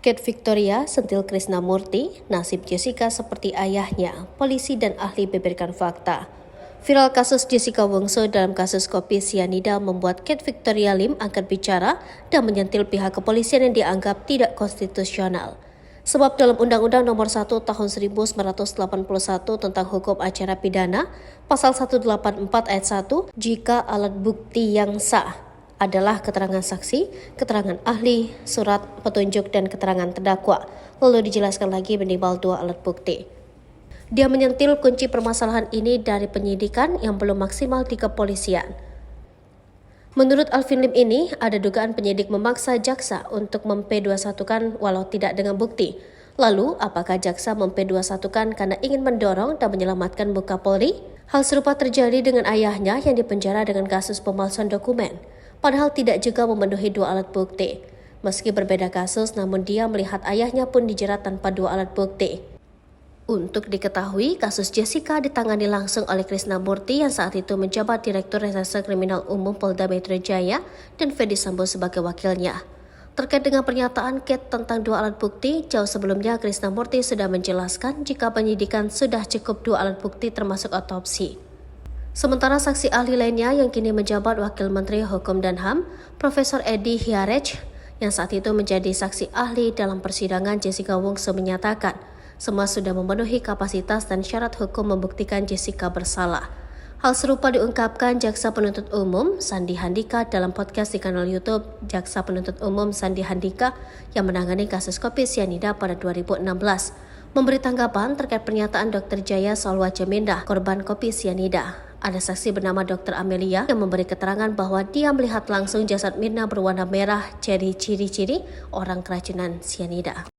Kate Victoria sentil Krisnamurti, nasib Jessica seperti ayahnya, polisi dan ahli beberkan fakta. Viral kasus Jessica Wongso dalam kasus kopi sianida membuat Kate Victoria Lim angkat bicara dan menyentil pihak kepolisian yang dianggap tidak konstitusional. Sebab dalam Undang-Undang Nomor 1 Tahun 1981 tentang Hukum Acara Pidana, Pasal 184 Ayat 1, jika alat bukti yang sah adalah keterangan saksi, keterangan ahli, surat petunjuk, dan keterangan terdakwa. Lalu dijelaskan lagi minimal 2 alat bukti. Dia menyentil kunci permasalahan ini dari penyidikan yang belum maksimal di kepolisian. Menurut Alvin Lim ini, ada dugaan penyidik memaksa jaksa untuk mem-P21-kan walau tidak dengan bukti. Lalu, apakah jaksa mem-P21-kan karena ingin mendorong dan menyelamatkan muka Polri? Hal serupa terjadi dengan ayahnya yang dipenjara dengan kasus pemalsuan dokumen. Padahal tidak juga memenuhi 2 alat bukti. Meski berbeda kasus, namun dia melihat ayahnya pun dijerat tanpa 2 alat bukti. Untuk diketahui, kasus Jessica ditangani langsung oleh Krisnamurti yang saat itu menjabat Direktur Reserse Kriminal Umum Polda Metro Jaya dan Ferdy Sambo sebagai wakilnya. Terkait dengan pernyataan Kate tentang 2 alat bukti, jauh sebelumnya Krisnamurti sudah menjelaskan jika penyidikan sudah cukup 2 alat bukti termasuk otopsi. Sementara saksi ahli lainnya yang kini menjabat Wakil Menteri Hukum dan HAM, Profesor Edi Hiarej, yang saat itu menjadi saksi ahli dalam persidangan Jessica Wongso menyatakan, semua sudah memenuhi kapasitas dan syarat hukum membuktikan Jessica bersalah. Hal serupa diungkapkan Jaksa Penuntut Umum Sandi Handika dalam podcast di kanal YouTube Jaksa Penuntut Umum Sandi Handika yang menangani kasus kopi sianida pada 2016. Memberi tanggapan terkait pernyataan Dr. Jaya soal wajah Minda, korban kopi sianida. Ada saksi bernama Dr. Amelia yang memberi keterangan bahwa dia melihat langsung jasad Mirna berwarna merah jadi ciri-ciri orang keracunan sianida.